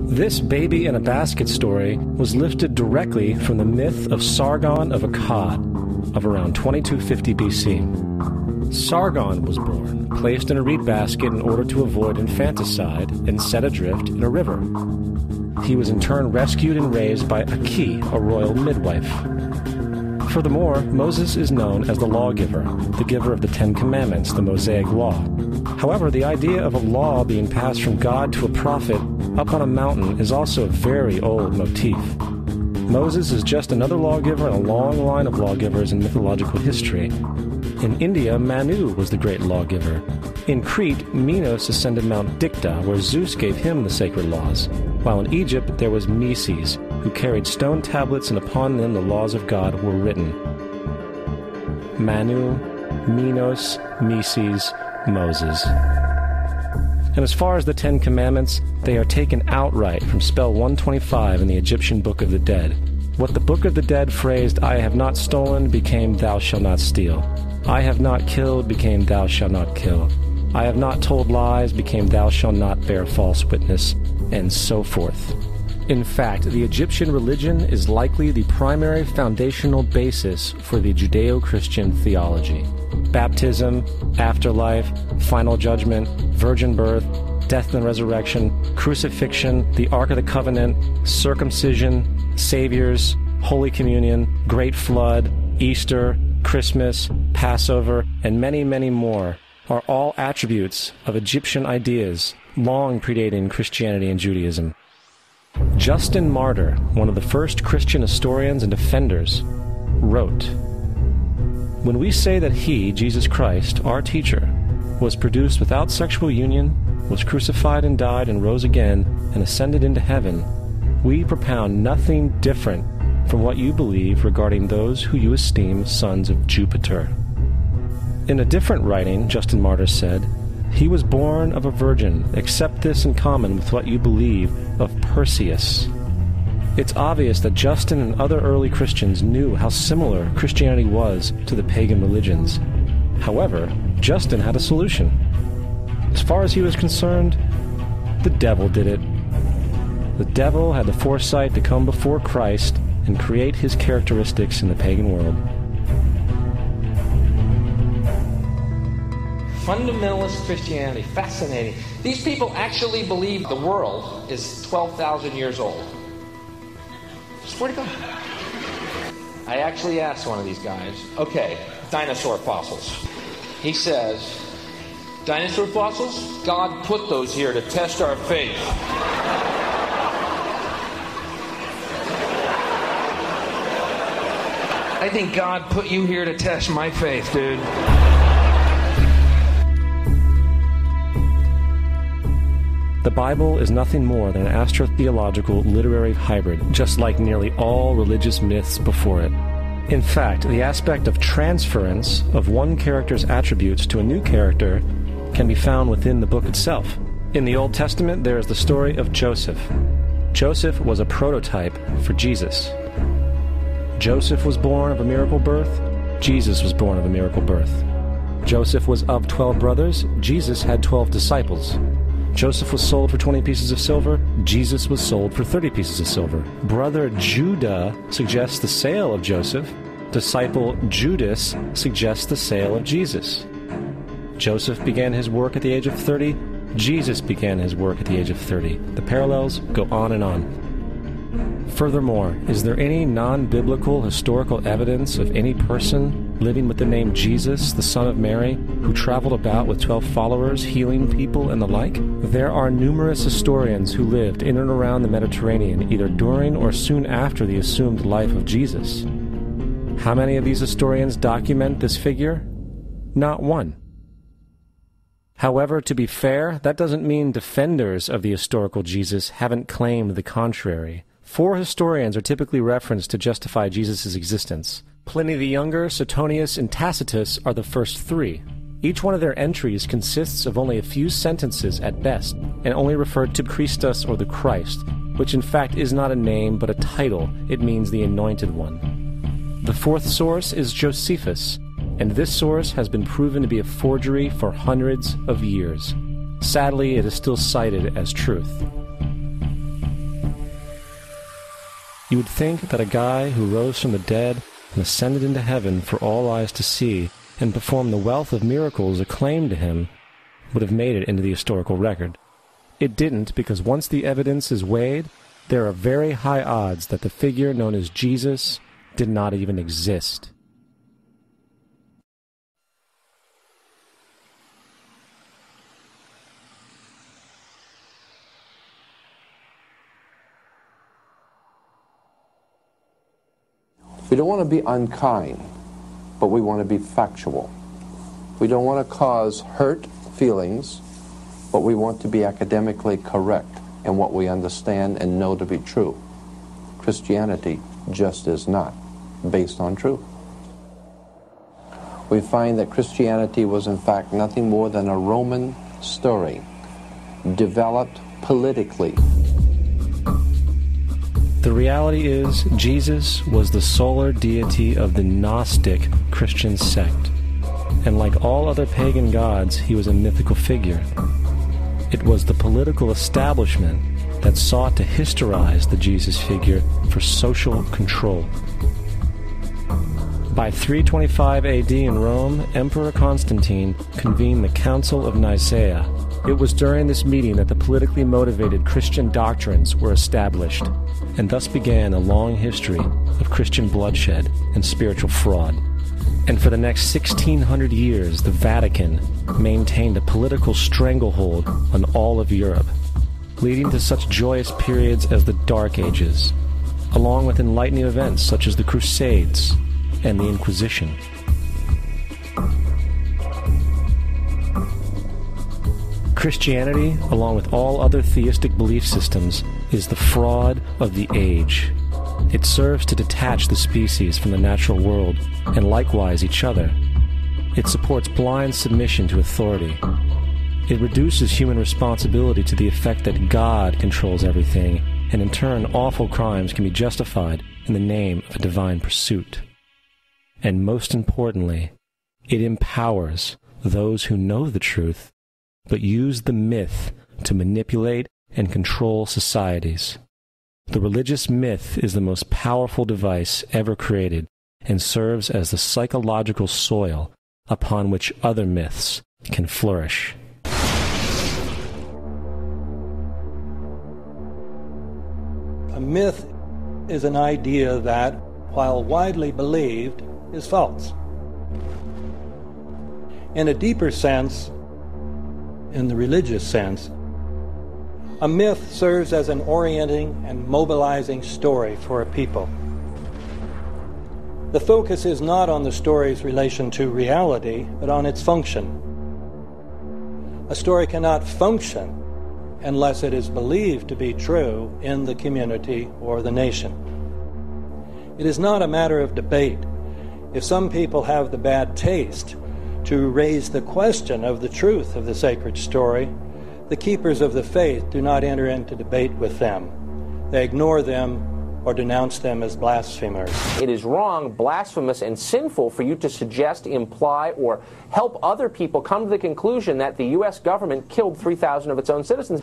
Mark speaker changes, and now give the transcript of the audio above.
Speaker 1: This baby in a basket story was lifted directly from the myth of Sargon of Akkad of around 2250 BC. Sargon was born, placed in a reed basket in order to avoid infanticide, and set adrift in a river. He was in turn rescued and raised by Aki, a royal midwife. Furthermore, Moses is known as the lawgiver, the giver of the Ten Commandments, the Mosaic Law. However, the idea of a law being passed from God to a prophet up on a mountain is also a very old motif. Moses is just another lawgiver in a long line of lawgivers in mythological history. In India, Manu was the great lawgiver. In Crete, Minos ascended Mount Dicta, where Zeus gave him the sacred laws, while in Egypt there was Meses, who carried stone tablets and upon them the laws of God were written. Manu, Minos, Meses, Moses. And as far as the Ten Commandments, they are taken outright from spell 125 in the Egyptian Book of the Dead. What the Book of the Dead phrased, "I have not stolen," became "Thou shalt not steal." "I have not killed," became "Thou shalt not kill." "I have not told lies," became "Thou shalt not bear false witness," and so forth. In fact, the Egyptian religion is likely the primary foundational basis for the Judeo-Christian theology. Baptism, afterlife, final judgment, virgin birth, death and resurrection, crucifixion, the Ark of the Covenant, circumcision, saviors, Holy Communion, Great Flood, Easter, Christmas, Passover, and many, many more are all attributes of Egyptian ideas long predating Christianity and Judaism. Justin Martyr, one of the first Christian historians and defenders, wrote, "When we say that he, Jesus Christ, our teacher, was produced without sexual union, was crucified and died and rose again and ascended into heaven, we propound nothing different from what you believe regarding those who you esteem sons of Jupiter." In a different writing, Justin Martyr said, "He was born of a virgin, except this in common with what you believe of Perseus." It's obvious that Justin and other early Christians knew how similar Christianity was to the pagan religions. However, Justin had a solution. As far as he was concerned, the devil did it. The devil had the foresight to come before Christ and create his characteristics in the pagan world.
Speaker 2: Fundamentalist Christianity, fascinating. These people actually believe the world is 12,000 years old. Swear to God. I actually asked one of these guys, okay, dinosaur fossils. He says, dinosaur fossils? God put those here to test our faith. I think God put you here to test my faith, dude.
Speaker 1: The Bible is nothing more than an astrotheological literary hybrid, just like nearly all religious myths before it. In fact, the aspect of transference of one character's attributes to a new character can be found within the book itself. In the Old Testament, there is the story of Joseph. Joseph was a prototype for Jesus. Joseph was born of a miracle birth. Jesus was born of a miracle birth. Joseph was of 12 brothers. Jesus had 12 disciples. Joseph was sold for 20 pieces of silver. Jesus was sold for 30 pieces of silver. Brother Judah suggests the sale of Joseph. Disciple Judas suggests the sale of Jesus. Joseph began his work at the age of 30. Jesus began his work at the age of 30. The parallels go on and on. Furthermore, is there any non-biblical historical evidence of any person living with the name Jesus, the son of Mary, who traveled about with 12 followers, healing people and the like? There are numerous historians who lived in and around the Mediterranean, either during or soon after the assumed life of Jesus. How many of these historians document this figure? Not one. However, to be fair, that doesn't mean defenders of the historical Jesus haven't claimed the contrary. 4 historians are typically referenced to justify Jesus' existence. Pliny the Younger, Suetonius, and Tacitus are the first 3. Each one of their entries consists of only a few sentences at best, and only refer to Christus or the Christ, which in fact is not a name but a title. It means the Anointed One. The 4th source is Josephus, and this source has been proven to be a forgery for hundreds of years. Sadly, it is still cited as truth. You would think that a guy who rose from the dead and ascended into heaven for all eyes to see and performed the wealth of miracles acclaimed to him would have made it into the historical record. It didn't, because once the evidence is weighed, there are very high odds that the figure known as Jesus did not even exist.
Speaker 3: We don't want to be unkind, but we want to be factual. We don't want to cause hurt feelings, but we want to be academically correct in what we understand and know to be true. Christianity just is not based on truth. We find that Christianity was in fact nothing more than a Roman story developed politically.
Speaker 1: The reality is, Jesus was the solar deity of the Gnostic Christian sect, and like all other pagan gods, he was a mythical figure. It was the political establishment that sought to historize the Jesus figure for social control. By 325 AD in Rome, Emperor Constantine convened the Council of Nicaea. It was during this meeting that the politically motivated Christian doctrines were established, and thus began a long history of Christian bloodshed and spiritual fraud. And for the next 1600 years, the Vatican maintained a political stranglehold on all of Europe, leading to such joyous periods as the Dark Ages, along with enlightening events such as the Crusades and the Inquisition. Christianity, along with all other theistic belief systems, is the fraud of the age. It serves to detach the species from the natural world, and likewise each other. It supports blind submission to authority. It reduces human responsibility to the effect that God controls everything, and in turn awful crimes can be justified in the name of a divine pursuit. And most importantly, it empowers those who know the truth, but use the myth to manipulate and control societies. The religious myth is the most powerful device ever created and serves as the psychological soil upon which other myths can flourish.
Speaker 4: A myth is an idea that, while widely believed, is false. In a deeper sense, in the religious sense, a myth serves as an orienting and mobilizing story for a people. The focus is not on the story's relation to reality, but on its function. A story cannot function unless it is believed to be true in the community or the nation. It is not a matter of debate. If some people have the bad taste to raise the question of the truth of the sacred story, the keepers of the faith do not enter into debate with them. They ignore them or denounce them as blasphemers.
Speaker 5: It is wrong, blasphemous, and sinful for you to suggest, imply, or help other people come to the conclusion that the U.S. government killed 3,000 of its own citizens.